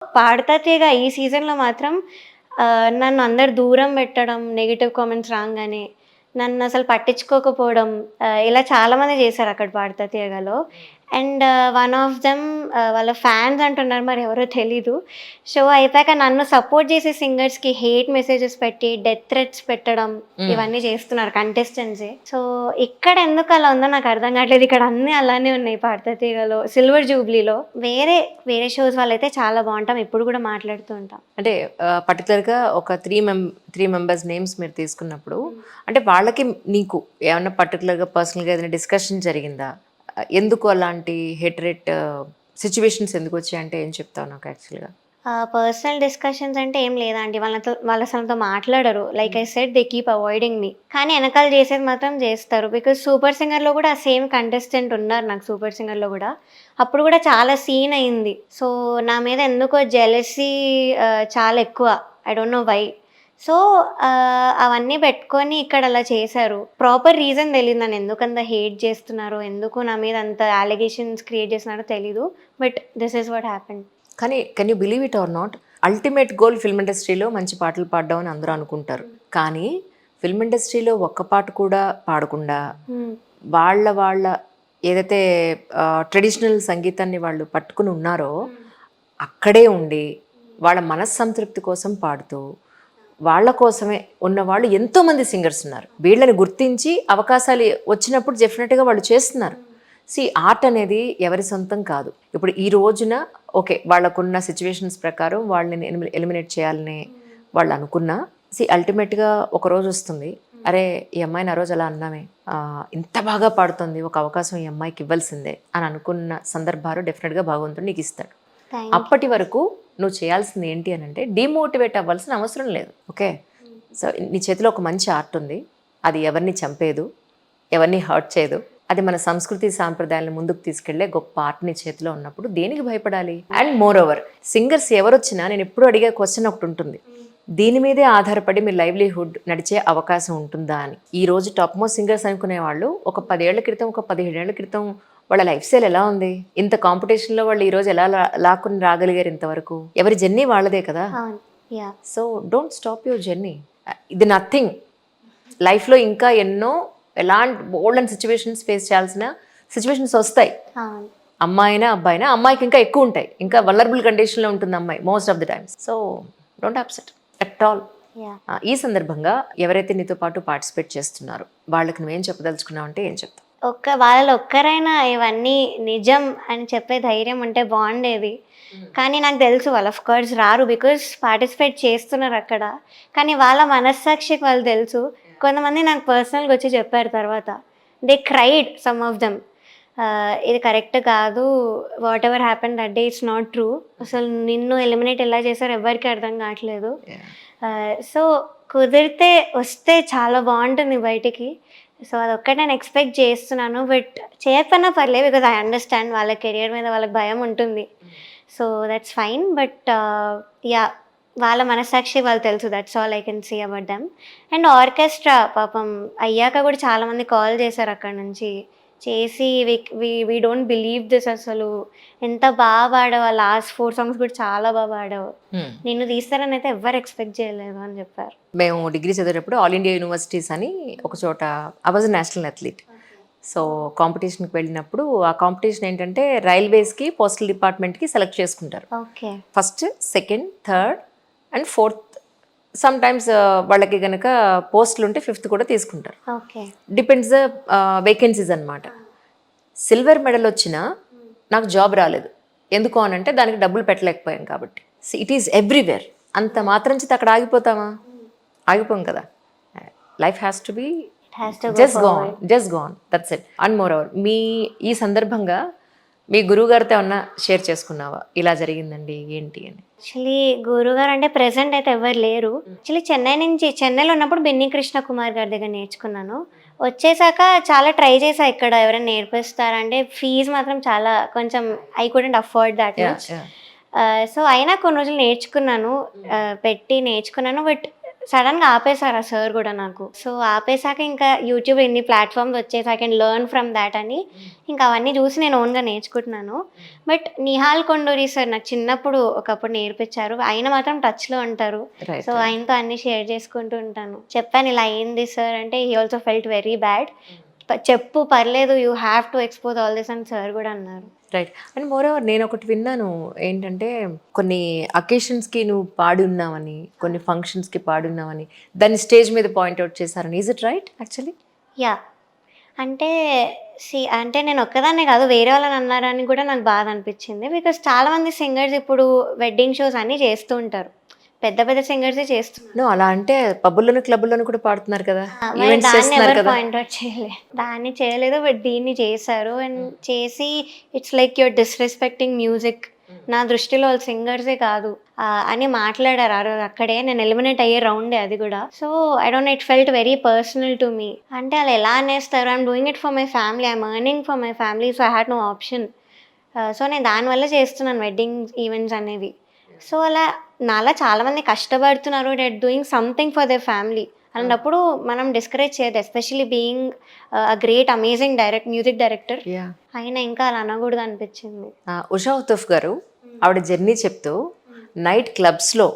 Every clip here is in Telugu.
పాడతా తీగ ఈ సీజన్‌లో మాత్రం నన్ను అందరు దూరం పెట్టడం, నెగెటివ్ కామెంట్స్ రాంగానే, నన్నసలు పట్టించుకోకపోవడం ఇలా చాలామంది చేశారు అక్కడ పాడతా తీగలో. అండ్ వన్ ఆఫ్ దెమ్ వాళ్ళ ఫ్యాన్స్ అంటున్నారు మరి ఎవరో తెలీదు. షో అయిపోయాక నన్ను సపోర్ట్ చేసే సింగర్స్‌కి హేట్ మెసేజెస్ పెట్టి, డెత్ థ్రెట్స్ పెట్టడం హ్మ్. ఇవన్నీ చేస్తున్నారు కంటెస్టెంట్సే. సో, ఇక్కడ ఎందుకు అలా ఉందో నాకు అర్థం కావట్లేదు. ఇక్కడ అన్నీ అలానే ఉన్నాయి పాడతా తీగలో, సిల్వర్ జూబ్లీలో. వేరే షోస్ వాళ్ళైతే చాలా బావుంటాం. ఇప్పుడు కూడా మాట్లాడుతూ ఉంటాం. అంటే పర్టిక్యులర్‌గా ఒక 3 మెంబర్స్ నేమ్స్ మీరు తీసుకున్నప్పుడు, అంటే వాళ్ళకి నీకు ఏమన్నా పర్టిక్యులర్‌గా పర్సనల్‌గా ఏదైనా డిస్కషన్ జరిగిందా? ఎందుకు అలాంటి హేట్రేట్ సిట్యుయేషన్స్ ఎందుకొచ్చాయంటే ఏం చెప్తావు నాకు యాక్చువల్‌గా? పర్సనల్ డిస్కషన్స్ అంటే ఏం లేదండి. వాళ్ళు అసలు నాతో మాట్లాడరు. Like I said they keep avoiding me. కానీ ఎనకాల చేసేది మాత్రం చేస్తారు. బికాజ్ 'సూపర్ సింగర్‌లో' కూడా ఆ సేమ్ కంటెస్టెంట్ ఉన్నారు నాకు 'సూపర్ సింగర్‌లో' కూడా. అప్పుడు కూడా చాలా సీన్ అయింది. సో, నా మీద ఎందుకో జెలసీ చాలా ఎక్కువ. I don't know why. So, అవన్నీ పెట్టుకొని ఇక్కడ అలా చేశారు. ప్రాపర్ రీజన్ తెలీదు నన్నెందుకంత హేట్ చేస్తున్నారో, ఎందుకు నా మీద అంత అలిగేషన్స్ క్రియేట్ చేస్తున్నారో తెలీదు. But this is what happened. కానీ can you believe it or not, ultimate goal film ఇండస్ట్రీలో మంచి పాటలు పాడడం అని అందరూ అనుకుంటారు. కానీ ఫిల్మ్ ఇండస్ట్రీలో ఒక్క పాట కూడా పాడకుండా హ్మ్. వాళ్ళ ఏదైతే ట్రెడిషనల్ సంగీతాన్ని వాళ్ళు పట్టుకుని ఉన్నారో అక్కడే ఉండి వాళ్ళ మనస్సంతృప్తి కోసం పాడుతూ వాళ్ళ కోసమే ఉన్నవాళ్ళు ఎంతోమంది సింగర్స్ ఉన్నారు. వీళ్ళని గుర్తించి అవకాశాలు వచ్చినప్పుడు డెఫినెట్గా వాళ్ళు చేస్తున్నారు. ఆర్ట్ అనేది ఎవరి సొంతం కాదు. ఇప్పుడు ఈ రోజున ఓకే వాళ్ళకున్న సిచ్యువేషన్స్ ప్రకారం వాళ్ళని ఎలిమినేట్ చేయాలని వాళ్ళు అనుకున్నా అల్టిమేట్గా ఒక రోజు వస్తుంది, అరే ఈ అమ్మాయిని ఆ రోజు అలా అన్నామే, ఇంత బాగా పాడుతుంది, ఒక అవకాశం ఈ అమ్మాయికి ఇవ్వాల్సిందే అని అనుకున్న సందర్భాలు డెఫినెట్గా భగవంతుడు నీకు ఇస్తాడు. Thank you. అప్పటి వరకు నువ్వు చేయాల్సింది ఏంటి అని అంటే డిమోటివేట్ అవ్వాల్సిన అవసరం లేదు. ఓకే, సో నీ చేతిలో ఒక మంచి ఆర్ట్ ఉంది, అది ఎవరిని చంపేదు, ఎవరిని హర్ట్ చేయదు, అది మన సంస్కృతి సాంప్రదాయాలను ముందుకు తీసుకెళ్లే గొప్ప ఆర్ట్ నీ చేతిలో ఉన్నప్పుడు దేనికి భయపడాలి? అండ్ మోర్ ఓవర్ సింగర్స్ ఎవరొచ్చినా నేను ఎప్పుడు అడిగే క్వశ్చన్ ఒకటి ఉంటుంది, దీని మీదే ఆధారపడి మీ లైవ్లీహుడ్ నడిచే అవకాశం ఉంటుందా అని. ఈ రోజు టాప్ మోస్ట్ సింగర్స్ అనుకునే వాళ్ళు ఒక 10 ఏళ్ల క్రితం, ఒక 15 ఏళ్ల క్రితం వాళ్ళ లైఫ్ స్టైల్ ఎలా ఉంది? ఇంత కాంపిటీషన్లో వాళ్ళు ఈ రోజు ఎలా లాక్కుని రాగలిగారు ఇంతవరకు? ఎవరి జర్నీ వాళ్ళదే కదా. అవును. Yeah! So don't stop your journey. ఇది నథింగ్. లైఫ్లో ఇంకా ఎన్నో ఎలాంటి బోల్డ్ అండ్ సిచ్యువేషన్స్ ఫేస్ చేయాల్సిన సిచ్యువేషన్స్ వస్తాయి. అవును. అమ్మాయినా అబ్బాయినా, అమ్మాయికి ఇంకా ఎక్కువ ఉంటాయి, ఇంకా వల్నరబుల్ కండిషన్లో ఉంటుంది అమ్మాయి most of the times. So don't upset at all. Yeah! ఈ సందర్భంగా ఎవరైతే నీతో పాటు పార్టిసిపేట్ చేస్తున్నారో వాళ్ళకి నువ్వేం చెప్పదలుచుకున్నావు అంటే ఏం చెప్తావు? వాళ్ళలో ఒక్కరైనా ఇవన్నీ నిజం అని చెప్పే ధైర్యం ఉంటే బావుండేది. కానీ నాకు తెలుసు వాళ్ళు ఆఫ్ కోర్స్ రారు. బికాజ్ పార్టిసిపేట్ చేస్తున్నారక్కడ. కానీ వాళ్ళ మనస్సాక్షికి వాళ్ళు తెలుసు. కొంతమంది నాకు పర్సనల్‌గా వచ్చి చెప్పారు తర్వాత. They cried some of them. ఇది కరెక్ట్ కాదు. Whatever happened that day it's not true. అసలు నిన్ను ఎలిమినేట్ ఎలా చేశారో ఎవ్వరికీ అర్థం కావట్లేదు. సో, కుదిరితే వస్తే చాలా బావుంటుంది బయటికి. సో, అదొక్కటి నేను ఎక్స్‌పెక్ట్ చేస్తున్నాను. బట్ చేయకపోయినా పర్లేదు. బికాజ్ ఐ అండర్‌స్టాండ్ వాళ్ళ కెరియర్ మీద వాళ్ళకి భయం ఉంటుంది. So, that's fine. But yeah! వాళ్ళ మనస్సాక్షికి వాళ్ళు తెలుసు. That's all I can say about them. And orchestra పాపం అయ్యాక కూడా చాలామంది కాల్ చేశారు అక్కడి నుంచి. చేసి వి డోంట్ బిలీవ్ దిస్ అసలు. ఎంత పాడావు. ఆ లాస్ట్ 4 సాంగ్స్ కూడా చాలా పాడావు. నిన్ను తీస్తారని అయితే ఎవ్వరు ఎక్స్‌పెక్ట్ చేయలేదు అని చెప్పారు. మేము డిగ్రీ చదివేటప్పుడు ఆల్ ఇండియా యూనివర్సిటీస్ అని ఒక చోట I was national athlete. So కాంపిటీషన్కి వెళ్ళినప్పుడు ఆ కాంపిటీషన్ ఏంటంటే రైల్వేస్కి, పోస్టల్ డిపార్ట్మెంట్కి సెలెక్ట్ చేసుకుంటారు. Okay. First, second, third and fourth. Sometimes వాళ్ళకి కనుక పోస్టులు ఉంటే ఫిఫ్త్ కూడా తీసుకుంటారు. ఓకే. డిపెండ్స్ ద వేకెన్సీస్ అనమాట. సిల్వర్ మెడల్ వచ్చినా నాకు జాబ్ రాలేదు. ఎందుకు అని అంటే దానికి డబ్బులు పెట్టలేకపోయాం కాబట్టి. It is everywhere. అంత మాత్రం చేత అక్కడ ఆగిపోతామా? ఆగిపోం కదా. Life has to be it has to go forward. Just gone that's it. And moreover ఈ సందర్భంగా మీ గురువుగారితో ఏమన్నా షేర్ చేసుకున్నావా, ఇలా జరిగిందండి ఏంటి అని? యాక్చువల్లీ గురువుగారు అంటే ప్రెజెంట్ అయితే ఎవ్వరు లేరు. యాక్చువల్లీ చెన్నైలో ఉన్నప్పుడు బెన్నీ కృష్ణ కుమార్ గారి దగ్గర నేర్చుకున్నాను. వచ్చేసాక చాలా ట్రై చేశా ఇక్కడ ఎవరైనా నేర్పిస్తారా అంటే ఫీజ్ మాత్రం చాలా కొంచెం I couldn't afford that yeah much. Yeah. So, అయినా కొన్ని రోజులు నేర్చుకున్నాను. పెట్టి నేర్చుకున్నాను. బట్ సడన్గా ఆపేశారు ఆ సార్ కూడా నాకు. సో ఆపేశాక ఇంకా యూట్యూబ్ ఇన్ని ప్లాట్ఫామ్స్ వచ్చేసి I can learn from that అని ఇంకా అవన్నీ చూసి నేను ఓన్గా నేర్చుకుంటున్నాను. బట్ నిహాల్ కొండూరి సార్ నాకు చిన్నప్పుడు ఒకప్పుడు నేర్పించారు. ఆయన మాత్రం టచ్లో ఉంటారు. రైట్ సో ఆయనతో అన్ని షేర్ చేసుకుంటూ ఉంటాను. చెప్పాను ఇలా అయింది సార్ అంటే he also felt very bad. చెప్పు పర్లేదు, you have to expose all this అని సార్ కూడా అన్నారు. రైట్. అండ్ మోర్ ఓవర్ నేను ఒకటి విన్నాను ఏంటంటే కొన్ని అకేషన్స్కి నువ్వు పాడి ఉన్నావని, కొన్ని ఫంక్షన్స్కి పాడి ఉన్నావని, దాన్ని స్టేజ్ మీద పాయింట్అవుట్ చేశారని. Is it right actually? Yeah అంటే అంటే నేను ఒక్కదాన్నే కాదు, వేరే వాళ్ళని అన్నారని కూడా నాకు బాధ అనిపించింది. బికాస్ చాలామంది సింగర్స్ ఇప్పుడు వెడ్డింగ్ షోస్ అన్నీ చేస్తూ ఉంటారు. పెద్ద పెద్ద సింగర్సే చేస్తున్నారు. నో, అలా అంటే పబ్బుల్లోను క్లబ్బుల్లోను కూడా పాడుతున్నారు కదా, మరి ఈవెంట్స్ దాన్ని చేస్తున్నారు ఎవరు కదా. పాయింట్అవుట్ చేయలేదు. దాన్ని చేయలేదు, బట్ దీన్ని చేశారు. అండ్ చేసి it's like your disrespecting music. నా దృష్టిలో వాళ్ళు సింగర్సే కాదు అని మాట్లాడారు ఆ రోజు అక్కడే. నేను ఎలిమినేట్ అయ్యే రౌండే అది కూడా. So I don't know, it felt very personal to me. అంటే వాళ్ళు ఎలా అనేస్తారు, I'm doing it for my family, I'm earning for my family, so I had no option. సో నేను దానివల్ల చేస్తున్నాను వెడ్డింగ్ ఈవెంట్స్ అనేవి. సో అలా నాలా చాలామంది కష్టపడుతున్నారు, debt doing something for their family అన్నప్పుడు మనం డిస్కరేజ్ చేయదు. Especially being a great amazing music director అయినా ఇంకా అలా అనకూడదు అనిపించింది. ఉషా ఉతఫ్ గారు ఆవిడ జర్నీ చెప్తూ నైట్ క్లబ్స్లో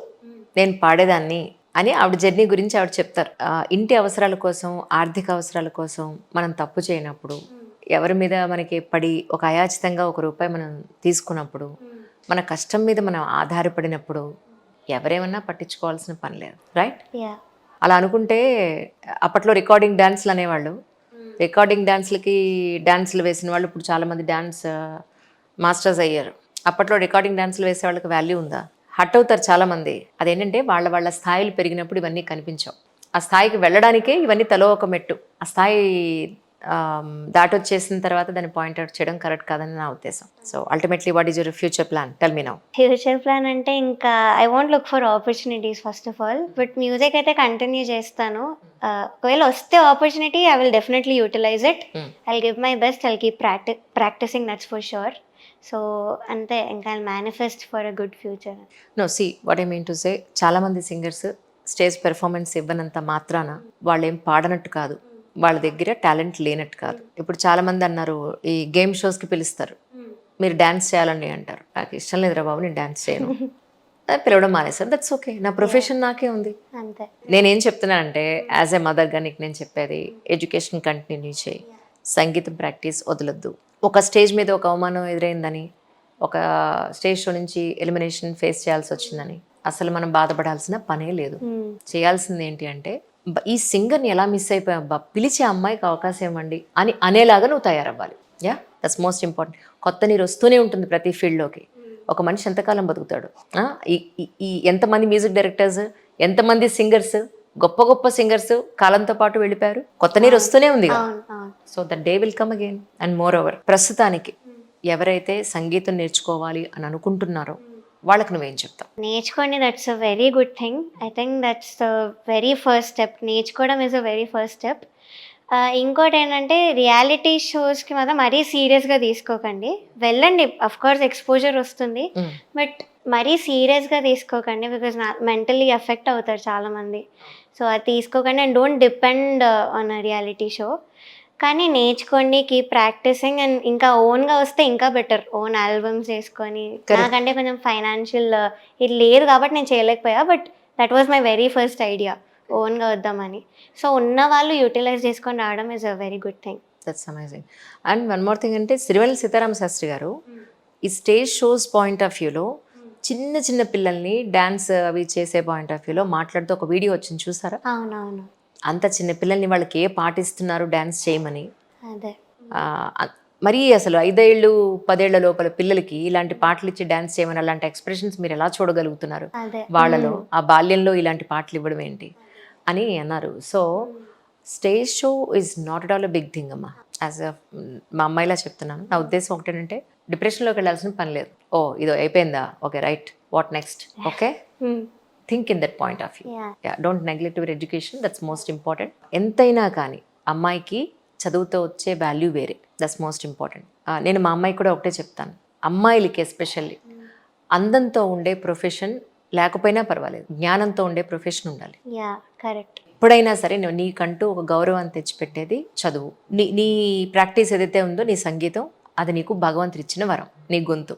నేను పాడేదాన్ని అని ఆవిడ జర్నీ గురించి ఆవిడ చెప్తారు. ఇంటి అవసరాల కోసం, ఆర్థిక అవసరాల కోసం మనం తప్పు చేయనప్పుడు, ఎవరి మీద మనకి పడి ఒక అయాచితంగా ₹1 మనం తీసుకున్నప్పుడు, మన కష్టం మీద మనం ఆధారపడినప్పుడు ఎవరేమన్నా పట్టించుకోవాల్సిన పని లేదు. రైట్? యా అలా అనుకుంటే అప్పట్లో రికార్డింగ్ డ్యాన్స్లు అనేవాళ్ళు. రికార్డింగ్ డ్యాన్స్లకి డ్యాన్స్లు వేసిన వాళ్ళు ఇప్పుడు చాలామంది డ్యాన్స్ మాస్టర్స్ అయ్యారు. అప్పట్లో రికార్డింగ్ డ్యాన్స్లు వేసే వాళ్ళకి వాల్యూ ఉందా? హట్ అవుతారు చాలామంది. అదేంటంటే వాళ్ళ స్థాయిలు పెరిగినప్పుడు ఇవన్నీ కనిపించవు. ఆ స్థాయికి వెళ్ళడానికే ఇవన్నీ తలో ఒక మెట్టు. ఆ స్థాయి దాటొచ్చేసిన తర్వాత దాన్ని పాయింట్అవుట్ చేయడం కరెక్ట్ కాదని నా ఉద్దేశం. So ultimately what is your future plan? Tell me now. Future plan అంటే ఇంకా I want look for opportunities first of all. But music అయితే కంటిన్యూ చేస్తాను. ఒకవేళ వస్తే opportunity I will definitely utilise it. I give my best, I keep practising, that's for sure. So అంతే, ఇంకా I manifest for a good future. No, see what I mean to say, చాలామంది సింగర్స్ స్టేజ్ పెర్ఫార్మెన్స్ ఇవ్వనంత మాత్రాన వాళ్ళు ఏం పాడనట్టు కాదు, వాళ్ళ దగ్గర టాలెంట్ లేనట్టు కాదు. ఇప్పుడు చాలామంది అన్నారు ఈ గేమ్ షోస్కి పిలుస్తారు, మీరు డ్యాన్స్ చేయాలండి అంటారు. నాకు ఇష్టం లేదురా బాబు, నేను డ్యాన్స్ చేయను, పిలవడం మానేసారు. దట్స్ ఓకే, నా ప్రొఫెషన్ నాకే ఉంది. అంతే. నేనేం చెప్తున్నానంటే యాజ్ ఎ మదర్గా నీకు నేను చెప్పేది, ఎడ్యుకేషన్ కంటిన్యూ చేయి, సంగీతం ప్రాక్టీస్ వదలొద్దు. ఒక స్టేజ్ మీద ఒక అవమానం ఎదురైందని, ఒక స్టేజ్ షో నుంచి ఎలిమినేషన్ ఫేస్ చేయాల్సి వచ్చిందని అసలు మనం బాధపడాల్సిన పనే లేదు. చేయాల్సింది ఏంటి అంటే, ఈ సింగర్ని ఎలా మిస్ అయిపోయాబ్బా, పిలిచే అమ్మాయికి అవకాశం ఇవ్వండి అని అనేలాగా నువ్వు తయారవ్వాలి. Yeah, that's most important. కొత్త నీరు వస్తూనే ఉంటుంది ప్రతి ఫీల్డ్లోకి. ఒక మనిషి ఎంతకాలం బతుకుతాడు? ఈ ఎంతమంది మ్యూజిక్ డైరెక్టర్స్, ఎంతమంది సింగర్స్, గొప్ప గొప్ప సింగర్స్ కాలంతో పాటు వెళ్ళిపోయారు. కొత్త నీరు వస్తూనే ఉంది. So that day will come again. And more over, ప్రస్తుతానికి ఎవరైతే సంగీతం నేర్చుకోవాలి అని అనుకుంటున్నారో వాళ్ళకి నువ్వేం చెప్తావు? నేర్చుకోండి, that's a very good thing. I think that's the very first step. నేర్చుకోవడం is a very first step. ఇంకోటి ఏంటంటే, రియాలిటీ షోస్కి మాత్రం మరీ సీరియస్గా తీసుకోకండి. వెళ్ళండి, అఫ్ కోర్స్ ఎక్స్పోజర్ వస్తుంది, బట్ మరీ సీరియస్గా తీసుకోకండి. బికాజ్ మెంటలీ ఎఫెక్ట్ అవుతారు చాలామంది. సో అది తీసుకోకండి. And don't depend on a reality show. కానీ నేర్చుకోండి, కీప్ ప్రాక్టీసింగ్. అండ్ ఇంకా ఓన్గా వస్తే ఇంకా బెటర్, ఓన్ ఆల్బమ్స్ చేసుకొని. నాకంటే కొంచెం ఫైనాన్షియల్ ఇది లేదు కాబట్టి నేను చేయలేకపోయా, but that was my very first idea, ఓన్గా వద్దామని. సో ఉన్న వాళ్ళు యూటిలైజ్ చేసుకొని రావడం is a very good thing. That's amazing. And one more thing అంటే, సిరివెన్నెల సీతారామ శాస్త్రి గారు ఈ స్టేజ్ షోస్ పాయింట్ ఆఫ్ వ్యూలో చిన్న చిన్న పిల్లల్ని డ్యాన్స్ అవి చేసే పాయింట్ ఆఫ్ వ్యూలో మాట్లాడుతూ ఒక వీడియో వచ్చింది, చూసారా? అవునవును. అంత చిన్న పిల్లల్ని వాళ్ళకి ఏ పాట ఇస్తున్నారు డ్యాన్స్ చేయమని. అదే మరీ అసలు 5 ఏళ్ళు 10 ఏళ్ల లోపల పిల్లలకి ఇలాంటి పాటలు ఇచ్చి డ్యాన్స్ చేయమని, అలాంటి ఎక్స్ప్రెషన్స్ మీరు ఎలా చూడగలుగుతున్నారు వాళ్ళలో? ఆ బాల్యంలో ఇలాంటి పాటలు ఇవ్వడం ఏంటి అని అన్నారు. So stage show is not at all a big thing అమ్మా. యాజ్ అ మా అమ్మాయిలా చెప్తున్నాను. నా ఉద్దేశం ఒకటేంటంటే, డిప్రెషన్లోకి వెళ్ళాల్సిన పని లేదు. ఓ ఇదో అయిపోయిందా, okay right, what next, okay, think in that point of view. Don't neglect your education, that's most important. ఎంతైనా కానీ అమ్మాయికి చదువుతో వచ్చే వాల్యూ వేరే, దట్స్ మోస్ట్ ఇంపార్టెంట్. నేను మా అమ్మాయికి కూడా ఒకటే చెప్తాను, అమ్మాయిలకి ఎస్పెషల్లీ అందంతో ఉండే ప్రొఫెషన్ లేకపోయినా పర్వాలేదు, జ్ఞానంతో ఉండే ప్రొఫెషన్ ఉండాలి. Yeah correct. ఎప్పుడైనా సరే నువ్వు నీకంటూ ఒక గౌరవాన్ని తెచ్చిపెట్టేది చదువు. నీ ప్రాక్టీస్ ఏదైతే ఉందో, నీ సంగీతం, అది నీకు భగవంతుడు ఇచ్చిన వరం, నీ గొంతు.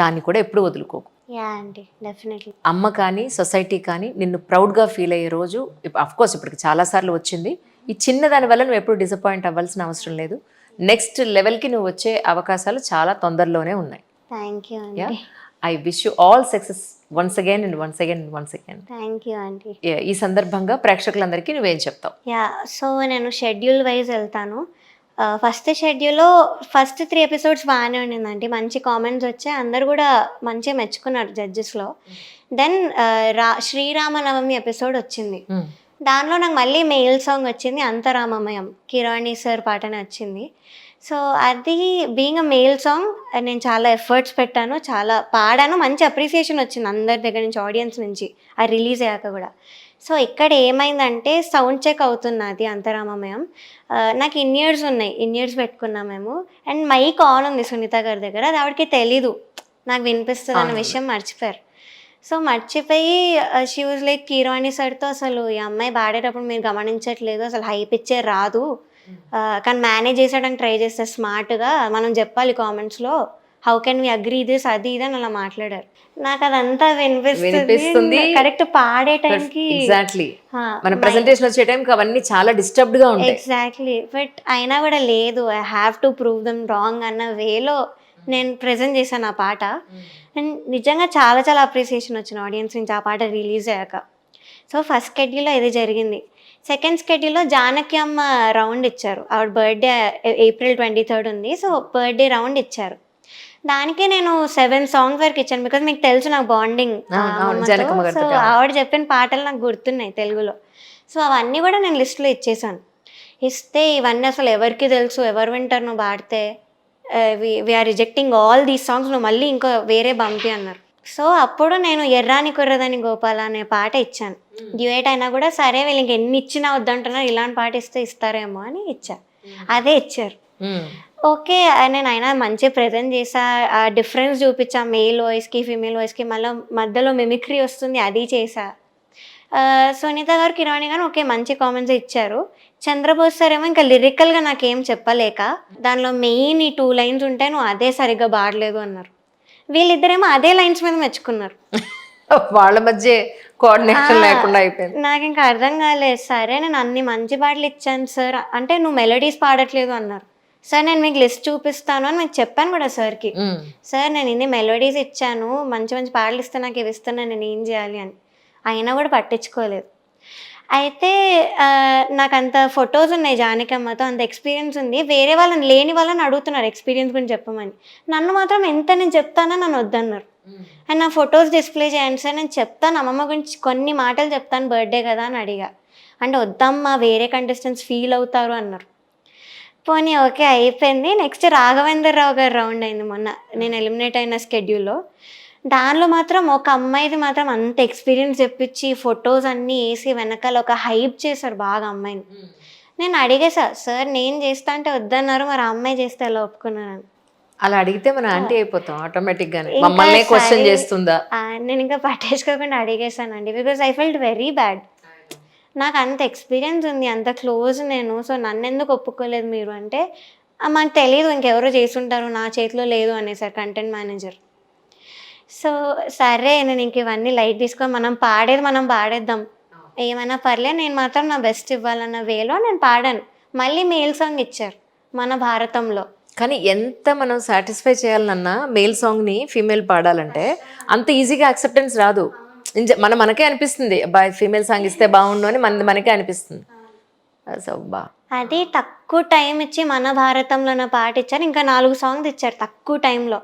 దాన్ని కూడా ఎప్పుడు వదులుకోకు. యా అండి, డెఫినెట్లీ. అమ్మ కానీ సొసైటీ కానీ నిన్ను ప్రౌడ్గా ఫీల్ అయ్యే రోజు కోర్స్ ఇప్పటికి చాలాసార్లు వచ్చింది. ఈ చిన్న దాని వల్ల నువ్వు ఎప్పుడు డిసప్పాయింట్ అవ్వాల్సిన అవసరం లేదు. నెక్స్ట్ లెవెల్కి నువ్వు వచ్చే అవకాశాలు చాలా తొందరలోనే ఉన్నాయి. థ్యాంక్ యూ అండి. I wish you all success once again and once again and once again. Thank you అండి. ఈ సందర్భంగా ప్రేక్షకులందరికీ నువ్వేం చెప్తావు? యా, సో నేను షెడ్యూల్ వైజ్ వెళ్తాను. ఫస్ట్ షెడ్యూల్లో ఫస్ట్ 3 ఎపిసోడ్స్ బాగానే ఉండిందండి, మంచి కామెంట్స్ వచ్చాయి, అందరు కూడా మంచిగా మెచ్చుకున్నారు జడ్జెస్లో. దెన్ శ్రీరామనవమి ఎపిసోడ్ వచ్చింది. దానిలో నాకు మళ్ళీ మెయిల్ సాంగ్ వచ్చింది, అంతరామమయం, కిరాణి సార్ పాటనే వచ్చింది. సో అది బీయింగ్ అ మెయిల్ సాంగ్ నేను చాలా ఎఫర్ట్స్ పెట్టాను, చాలా పాడాను, మంచి అప్రిసియేషన్ వచ్చింది అందరి దగ్గర నుంచి, ఆడియన్స్ నుంచి, అది రిలీజ్ అయ్యాక కూడా. సో ఇక్కడ ఏమైందంటే సౌండ్ చెక్ అవుతున్నది అంతరామమయం. నాకు ఇయర్స్ ఉన్నాయి, ఇయర్స్ పెట్టుకున్నాం మేము, అండ్ మైక్ ఆన్ ఉంది సునీత గారి దగ్గర, అది ఆవిడకి తెలీదు నాకు వినిపిస్తుంది అన్న విషయం మర్చిపోయారు. సో మర్చిపోయి షీ వాజ్ లైక్ కీరవాణి సార్తో, అసలు ఈ అమ్మాయి పాడేటప్పుడు మీరు గమనించట్లేదు, అసలు హై పిచ్చే రాదు, కానీ మేనేజ్ చేసేయడానికి ట్రై చేస్తే స్మార్ట్గా, మనం చెప్పాలి కామెంట్స్లో, how can we agree this, అది ఇది అని అలా మాట్లాడారు. నాకు అదంతా వినిపిస్తుంది, కరెక్ట్ పాడే టైంకి. ఎగ్జాక్ట్లీ, మన ప్రెజెంటేషన్ వచ్చే టైంకి అవన్నీ చాలా డిస్టర్బ్డ్ గా ఉంటాయి. ఎగ్జాక్ట్లీ, బట్ అయినా కూడా లేదు, I have to prove them wrong అన్న వేలో నేను ప్రజెంట్ చేశాను ఆ పాట. అండ్ నిజంగా చాలా చాలా అప్రిసియేషన్ వచ్చిన ఆడియన్స్ నుంచి ఆ పాట రిలీజ్ అయ్యాక. సో ఫస్ట్ షెడ్యూల్లో ఇది జరిగింది. సెకండ్ షెడ్యూల్లో జానకి అమ్మ రౌండ్ ఇచ్చారు, ఆవిడ బర్త్డే April 23 ఉంది. సో బర్త్డే రౌండ్ ఇచ్చారు, దానికి నేను 7 సాంగ్స్ వరకు ఇచ్చాను, బికాజ్ మీకు తెలుసు నాకు బాండింగ్. సో ఆవిడ చెప్పిన పాటలు నాకు గుర్తున్నాయి తెలుగులో. సో అవన్నీ కూడా నేను లిస్ట్లో ఇచ్చేసాను. ఇస్తే ఇవన్నీ అసలు ఎవరికి తెలుసు, ఎవరు వింటారు నువ్వు పాడితే, we are rejecting all these songs, నువ్వు మళ్ళీ ఇంకో వేరే పంపి అన్నారు. సో అప్పుడు నేను ఎర్రాని కుర్రదని గోపాల అనే పాట ఇచ్చాను, డ్యూయేట్ అయినా కూడా సరే వీళ్ళు ఇంక ఎన్ని ఇచ్చినా వద్దంటున్నారు, ఇలాంటి పాట ఇస్తే ఇస్తారేమో అని ఇచ్చా, అదే ఇచ్చారు. ఓకే, నేను అయినా మంచి ప్రజెంట్ చేసా, ఆ డిఫరెన్స్ చూపించా మేల్ వాయిస్కి ఫీమేల్ వాయిస్కి, మళ్ళీ మధ్యలో మిమిక్రీ వస్తుంది అది చేసా. సునీత గారు కిరాణి గారు ఓకే మంచి కామెంట్స్ ఇచ్చారు. చంద్రబోస్ సార్ ఏమో ఇంకా లిరికల్గా నాకేం చెప్పలేక, దానిలో మెయిన్ ఈ 2 లైన్స్ ఉంటాయి, నువ్వు అదే సరిగ్గా పాడలేదు అన్నారు. వీళ్ళిద్దరేమో అదే లైన్స్ మీద మెచ్చుకున్నారు. వాళ్ళ మధ్య కోఆర్డినేషన్ లేకుండా అయిపోయింది. నాకు ఇంకా అర్థం కాలేదు. సరే నేను అన్ని మంచి పాటలు ఇచ్చాను సార్ అంటే, నువ్వు మెలోడీస్ పాడట్లేదు అన్నారు. సార్ నేను మీకు లిస్ట్ చూపిస్తాను అని మీకు చెప్పాను కూడా సార్కి, సార్ నేను ఇన్ని మెలోడీస్ ఇచ్చాను, మంచి మంచి పాటలు ఇస్తే నాకు ఇవి ఇస్తున్నాను, నేను ఏం చేయాలి అని. అయినా కూడా పట్టించుకోలేదు. అయితే నాకు అంత ఫొటోస్ ఉన్నాయి జానకమ్మతో, అంత ఎక్స్పీరియన్స్ ఉంది, వేరే వాళ్ళని లేని వాళ్ళని అడుగుతున్నారు ఎక్స్పీరియన్స్ గురించి చెప్పమని, నన్ను మాత్రం ఎంత నేను చెప్తానో నన్ను వద్దన్నారు. అండ్ నా ఫొటోస్ డిస్ప్లే చేయండి సార్, నేను చెప్తాను అమ్మమ్మ గురించి కొన్ని మాటలు చెప్తాను బర్త్డే కదా అని అడిగా. అంటే వద్దమ్మా వేరే కంటెస్టెంట్స్ ఫీల్ అవుతారు అన్నారు. పోనీ ఓకే అయిపోయింది. నెక్స్ట్ రాఘవేందర్ రావు గారు రౌండ్ అయింది మొన్న నేను ఎలిమినేట్ అయిన షెడ్యూల్లో. దానిలో మాత్రం ఒక అమ్మాయిది మాత్రం అంత ఎక్స్పీరియన్స్ చెప్పించి ఫొటోస్ అన్నీ వేసి వెనకాల ఒక హైప్ చేశారు బాగా అమ్మాయిని. నేను అడిగేసా, సార్ నేను చేస్తా అంటే వద్దన్నారు, మరి ఆ అమ్మాయి చేస్తే ఎలా ఒప్పుకున్నాను. అలా అడిగితే మనం యాంటీ అయిపోతాం ఆటోమేటిక్గానే, మమ్మల్ని క్వశ్చన్ చేస్తుందా. నేను ఇంకా పట్టించుకోకుండా అడిగేసానండి, because I felt very bad. నాకు అంత ఎక్స్పీరియన్స్ ఉంది, అంత క్లోజ్ నేను, సో నన్ను ఎందుకు ఒప్పుకోలేదు మీరు అంటే, మాకు తెలియదు ఇంకెవరో చేసుంటారు, నా చేతిలో లేదు అనేసారు కంటెంట్ మేనేజర్. సో సరే నేను ఇంక ఇవన్నీ లైట్ తీసుకొని మనం పాడేద్దాం, ఏమైనా పర్లేదు, నేను మాత్రం నా బెస్ట్ ఇవ్వాలన్న వేలో నేను పాడాను. మళ్ళీ మేల్ సాంగ్ ఇచ్చారు మన భారతంలో. కానీ ఎంత మనం సాటిస్ఫై చేయాలన్నా మేల్ సాంగ్ని ఫీమేల్ పాడాలంటే అంత ఈజీగా యాక్సెప్టెన్స్ రాదు. మనకే అనిపిస్తుంది అబ్బాయి ఫీమేల్ సాంగ్ ఇస్తే బాగుండు అని మనకే అనిపిస్తుంది. అది తక్కువ టైం ఇచ్చి మన భారతంలో పాట ఇచ్చారు, ఇంకా 4 సాంగ్స్ ఇచ్చారు తక్కువ టైంలో.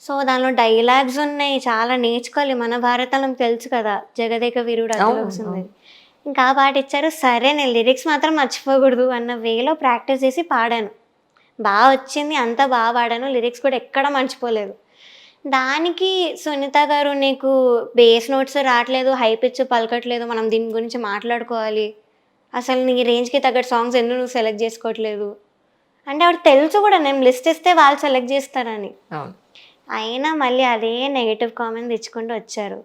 సో దానిలో డైలాగ్స్ ఉన్నాయి, చాలా నేర్చుకోవాలి. మన భారతంలో తెలుసు కదా, జగదేక వీరుడు అట్లా వస్తుంది, ఇంకా ఆ పాట ఇచ్చారు. సరే నేను లిరిక్స్ మాత్రం మర్చిపోకూడదు అన్న వేలో ప్రాక్టీస్ చేసి పాడాను, బాగా వచ్చింది, అంతా బాగా పాడాను, లిరిక్స్ కూడా ఎక్కడ మర్చిపోలేదు. దానికి సునీత గారు నీకు బేస్ నోట్స్ రావట్లేదు, హై పిచ్ పలకట్లేదు, మనం దీని గురించి మాట్లాడుకోవాలి, అసలు నీ రేంజ్కి తగ్గట్టు సాంగ్స్ ఎందుకు నువ్వు సెలెక్ట్ చేసుకోవట్లేదు అంటే, ఆవిడ తెలుసు కూడా నేను లిస్ట్ ఇస్తే వాళ్ళు సెలెక్ట్ చేస్తారని. అయినా మళ్ళీ అదే నెగిటివ్ కామెంట్ తెచ్చుకుంటూ వచ్చారు.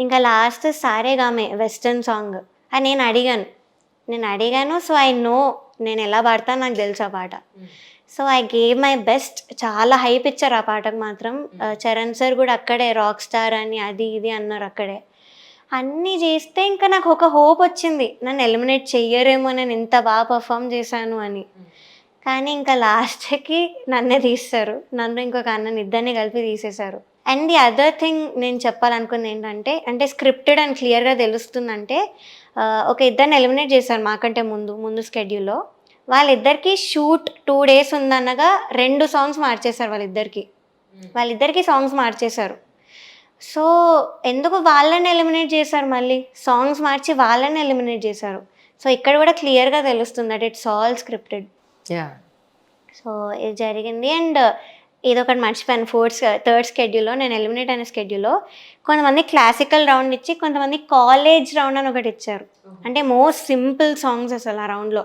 ఇంకా లాస్ట్ సారేగామే వెస్టర్న్ సాంగ్ అని నేను అడిగాను. సో ఐ నో నేను ఎలా పాడతాను, నాకు తెలుసు ఆ పాట. So I gave my best. చాలా హైప్ ఇచ్చారు ఆ పాటకు మాత్రం. చరణ్ సార్ కూడా అక్కడే రాక్ స్టార్ అని అది ఇది అన్నారు అక్కడే. అన్నీ చేస్తే ఇంకా నాకు ఒక హోప్ వచ్చింది, నన్ను ఎలిమినేట్ చెయ్యరేమో, నేను ఇంత బాగా పర్ఫామ్ చేశాను అని. కానీ ఇంకా లాస్ట్కి నన్నే తీస్తారు, నన్ను ఇంకొక అన్నని ఇద్దరిని కలిపి తీసేశారు. అండ్ ది అదర్ థింగ్ నేను చెప్పాలనుకుంది ఏంటంటే, అంటే స్క్రిప్టెడ్ అని క్లియర్గా తెలుస్తుందంటే, ఒక ఇద్దరిని ఎలిమినేట్ చేశారు మాకంటే ముందు స్కెడ్యూల్లో. వాళ్ళిద్దరికి షూట్ 2 days ఉందనగా 2 సాంగ్స్ మార్చేశారు వాళ్ళిద్దరికి సాంగ్స్ మార్చేశారు. సో ఎందుకు వాళ్ళని ఎలిమినేట్ చేశారు, మళ్ళీ సాంగ్స్ మార్చి వాళ్ళని ఎలిమినేట్ చేశారు. సో ఇక్కడ కూడా క్లియర్గా తెలుస్తుంది that it's all scripted. Yeah so ఇది జరిగింది. అండ్ ఇదొకటి మర్చిపోయాను, థర్డ్ స్కెడ్యూల్లో నేను ఎలిమినేట్ అయిన స్కెడ్యూల్లో కొంతమంది క్లాసికల్ రౌండ్ ఇచ్చి కొంతమంది కాలేజ్ రౌండ్ అని ఒకటి ఇచ్చారు. అంటే మోస్ట్ సింపుల్ సాంగ్స్ అసలు ఆ రౌండ్లో.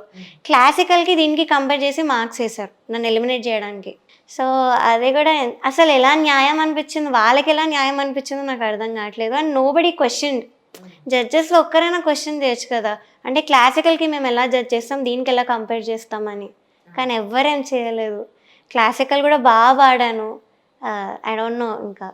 క్లాసికల్కి దీనికి కంపేర్ చేసి మార్క్స్ వేశారు నన్ను ఎలిమినేట్ చేయడానికి. సో అది కూడా అసలు ఎలా న్యాయం అనిపించింది, వాళ్ళకి ఎలా న్యాయం అనిపించిందో నాకు అర్థం కావట్లేదు. అండ్ నోబడీ క్వశ్చన్, జడ్జెస్లో ఒక్కరైనా క్వశ్చన్ చేయొచ్చు కదా, అంటే క్లాసికల్కి మేము ఎలా జడ్జ్ చేస్తాం, దీనికి ఎలా కంపేర్ చేస్తామని. కానీ ఎవ్వరేం చేయలేదు. క్లాసికల్ కూడా బాగా పాడాను. ఐ డోంట్ నో ఇంకా